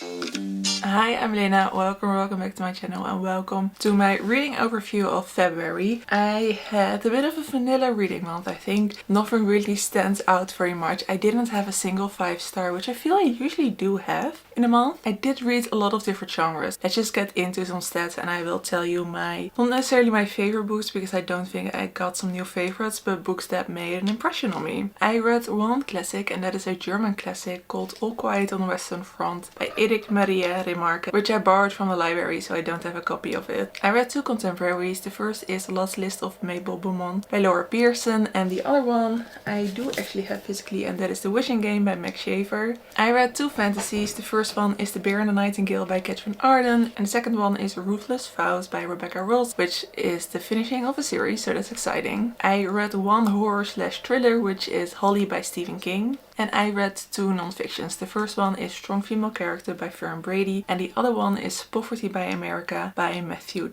Hi, I'm Milena. Welcome back to my channel and welcome to my reading overview of February. I had a bit of a vanilla reading month, I think. Nothing really stands out very much. I didn't have a single 5-star, which I feel I usually do have in a month. I did read a lot of different genres. Let's just get into some stats and I will tell you not necessarily my favorite books, because I don't think I got some new favorites, but books that made an impression on me. I read one classic, and that is a German classic called All Quiet on the Western Front by Erich Remarque, which I borrowed from the library, so I don't have a copy of it. I read two contemporaries. The first is The Lost List of Mabel Beaumont by Pearson, and the other one I do actually have physically, and that is The Wishing Game by Shaffer. I read two fantasies. The first one is The Bear and the Nightingale by Katherine Arden, and the second one is Ruthless, Vows by Rebecca, which is the finishing of a series, so that's exciting. I read one horror/thriller, which is Holly by Stephen King. And I read two non-fictions. The first one is Strong Female Character by Fern, Brady, and the other one is Poverty by America by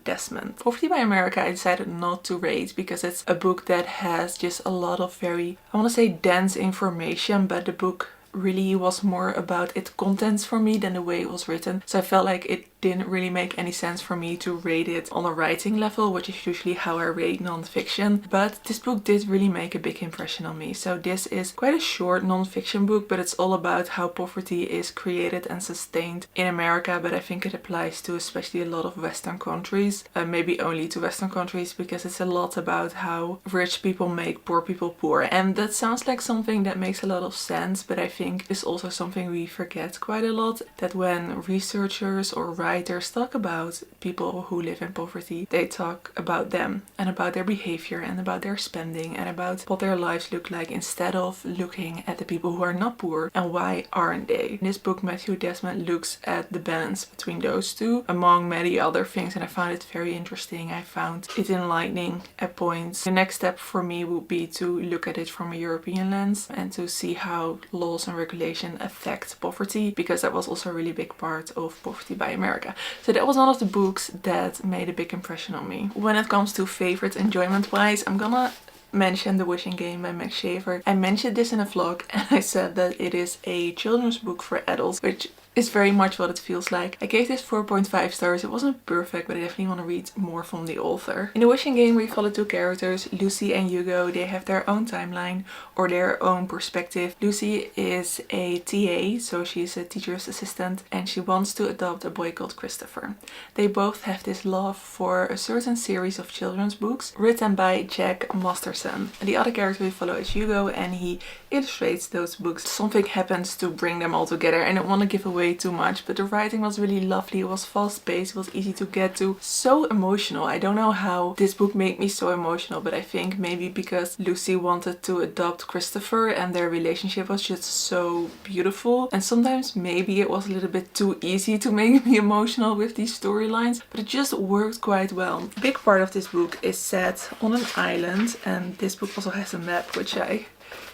Desmond. Poverty by America I decided not to read because it's a book that has just a lot of very, I want to say, dense information, but the book really was more about its contents for me than the way it was written. So I felt like it didn't really make any sense for me to rate it on a writing level, which is usually how I rate non-fiction. But this book did really make a big impression on me. So this is quite a short non-fiction book, but it's all about how poverty is created and sustained in America. But I think it applies to especially a lot of Western countries, maybe only to Western countries, because it's a lot about how rich people make poor people poor. And that sounds like something that makes a lot of sense, but I think it's also something we forget quite a lot, that when researchers or writers talk about people who live in poverty, they talk about them and about their behavior and about their spending and about what their lives look like, instead of looking at the people who are not poor and why aren't they. In this book, Desmond looks at the balance between those two, among many other things, and I found it very interesting. I found it enlightening at points. The next step for me would be to look at it from a European lens and to see how laws and regulation affect poverty, because that was also a really big part of Poverty by America. So that was one of the books that made a big impression on me. When it comes to favorite enjoyment wise, I'm gonna mention The Wishing Game by Shaffer. I mentioned this in a vlog and I said that it is a children's book for adults, which is very much what it feels like. I gave this 4.5 stars. It wasn't perfect, but I definitely want to read more from the author. In The Wishing Game, we follow two characters, Lucy and Hugo. They have their own timeline or their own perspective. Lucy is a TA, so she's a teacher's assistant, and she wants to adopt a boy called Christopher. They both have this love for a certain series of children's books written by Jack Masterson. And the other character we follow is Hugo, and he illustrates those books. Something happens to bring them all together. I don't want to give away too much, but the writing was really lovely. It was fast-paced, it was easy to get to, so emotional. I don't know how this book made me so emotional, but I think maybe because Lucy wanted to adopt Christopher and their relationship was just so beautiful, and sometimes maybe it was a little bit too easy to make me emotional with these storylines, but it just worked quite well. A big part of this book is set on an island, and this book also has a map, which I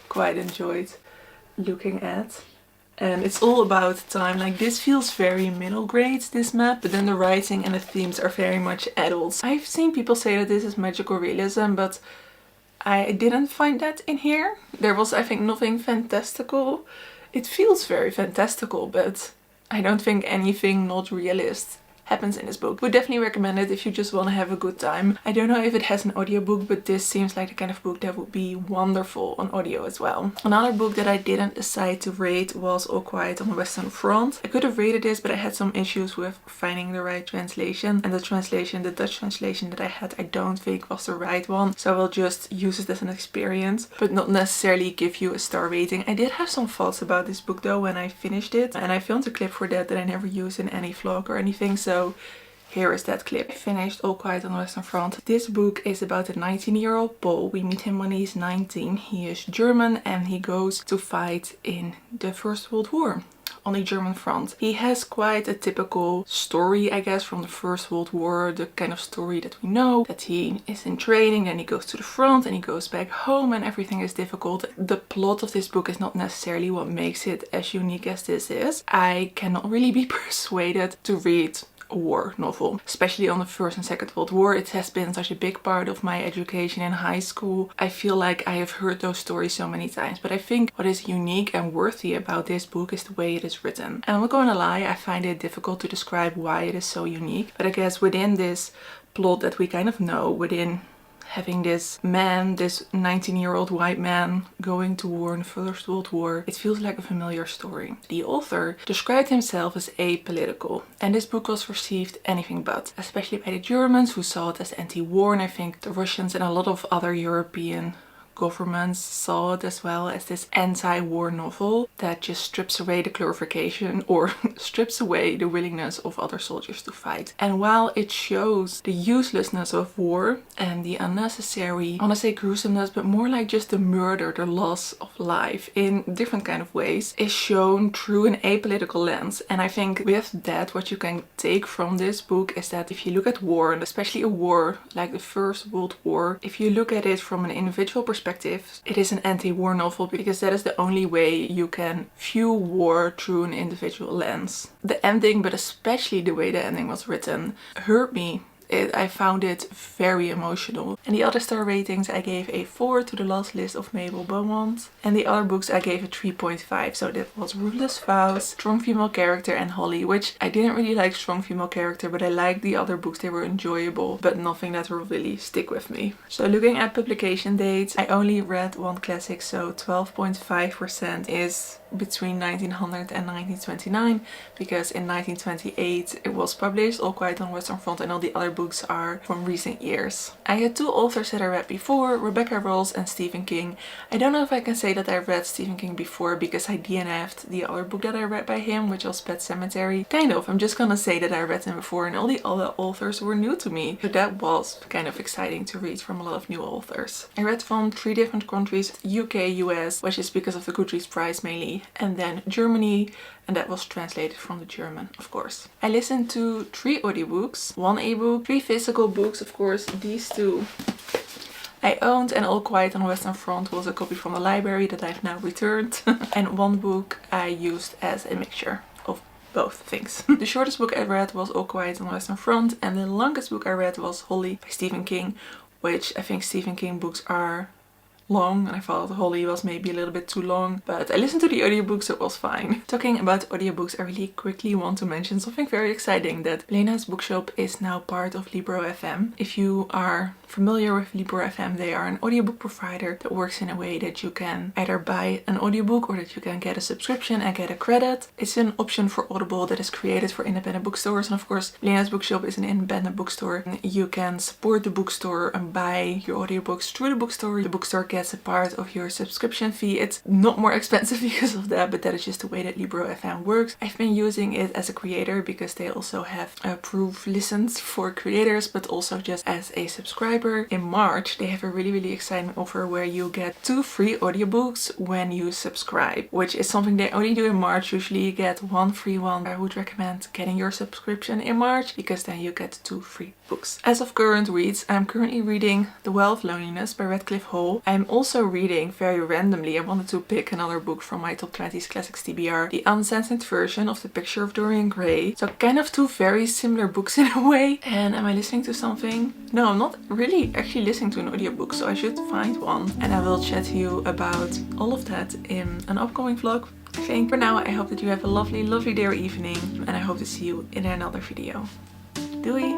quite enjoyed looking at. And it's all about time. Like, this feels very middle grade, this map, but then the writing and the themes are very much adults. I've seen people say that this is magical realism, but I didn't find that in here. There was, I think, nothing fantastical. It feels very fantastical, but I don't think anything not realist happens in this book. Would definitely recommend it if you just want to have a good time. I don't know if it has an audiobook, but this seems like the kind of book that would be wonderful on audio as well. Another book that I didn't decide to rate was All Quiet on the Western Front. I could have rated this, but I had some issues with finding the right translation, and the Dutch translation that I had, I don't think was the right one, so I will just use it as an experience, but not necessarily give you a star rating. I did have some thoughts about this book though when I finished it, and I filmed a clip for that I never use in any vlog or anything, so here is that clip. I finished All Quiet on the Western Front. This book is about a 19-year-old Paul. We meet him when he's 19. He is German and he goes to fight in the First World War on the German front. He has quite a typical story, I guess, from the First World War, the kind of story that we know, that he is in training and he goes to the front and he goes back home and everything is difficult. The plot of this book is not necessarily what makes it as unique as this is. I cannot really be persuaded to read war novel, especially on the First and Second World War. It has been such a big part of my education in high school. I feel like I have heard those stories so many times, but I think what is unique and worthy about this book is the way it is written. And I'm not going to lie, I find it difficult to describe why it is so unique, but I guess within this plot that we kind of know, within having this man, this 19-year-old white man going to war in the First World War, it feels like a familiar story. The author described himself as apolitical, and this book was received anything but, especially by the Germans, who saw it as anti-war, and I think the Russians and a lot of other European governments saw it as well as this anti-war novel that just strips away the glorification or strips away the willingness of other soldiers to fight. And while it shows the uselessness of war and the unnecessary, I want to say gruesomeness, but more like just the murder, the loss of life in different kind of ways, is shown through an apolitical lens. And I think with that, what you can take from this book is that if you look at war, and especially a war like the First World War, if you look at it from an individual perspective, it is an anti-war novel, because that is the only way you can view war through an individual lens. The ending, but especially the way the ending was written, hurt me. I found it very emotional. And the other star ratings, I gave a 4 to The Last List of Mabel Beaumont. And the other books I gave a 3.5. So that was Ruthless, Vows, Strong Female Character, and Holly, which I didn't really like Strong Female Character, but I liked the other books. They were enjoyable, but nothing that will really stick with me. So looking at publication dates, I only read one classic, so 12.5% is between 1900 and 1929, because in 1928 it was published, All Quiet on the Western Front, and all the other books are from recent years. I had two authors that I read before, Rebecca Rolls and Stephen King. I don't know if I can say that I read Stephen King before, because I DNF'd the other book that I read by him, which was Pet Sematary. Kind of, I'm just gonna say that I read him before, and all the other authors were new to me. So that was kind of exciting to read from a lot of new authors. I read from 3 different countries, UK, US, which is because of the Goodreads prize mainly, and then Germany, and that was translated from the German, of course. I listened to 3 audiobooks, 1 ebook, 3 physical books, of course, these 2 I owned, and All Quiet on the Western Front was a copy from the library that I've now returned, and 1 book I used as a mixture of both things. The shortest book I read was All Quiet on the Western Front, and the longest book I read was Holly by Stephen King, which I think Stephen King books are long, and I thought Holly was maybe a little bit too long, but I listened to the audiobooks, so it was fine. Talking about audiobooks, I really quickly want to mention something very exciting, that Milena's Bookshop is now part of Libro FM. If you are familiar with Libro FM, they are an audiobook provider that works in a way that you can either buy an audiobook or that you can get a subscription and get a credit. It's an option for Audible that is created for independent bookstores, and of course Milena's Bookshop is an independent bookstore. You can support the bookstore and buy your audiobooks through the bookstore. The bookstore gets a part of your subscription fee. It's not more expensive because of that, but that is just the way that Libro FM works. I've been using it as a creator because they also have approved listens for creators, but also just as a subscriber. In March, they have a really exciting offer where you get 2 free audiobooks when you subscribe, which is something they only do in March. Usually you get 1 free one. I would recommend getting your subscription in March, because then you get 2 free books. As of current reads, I'm currently reading The Well of Loneliness by Radcliffe Hall. I'm also reading, very randomly, I wanted to pick another book from my top 20s classics TBR, the uncensored version of The Picture of Dorian Gray. So kind of 2 very similar books in a way. And am I listening to something? No, I'm not really actually listening to an audiobook, so I should find one. And I will chat to you about all of that in an upcoming vlog, I think. For now, I hope that you have a lovely day or evening, and I hope to see you in another video. Doei!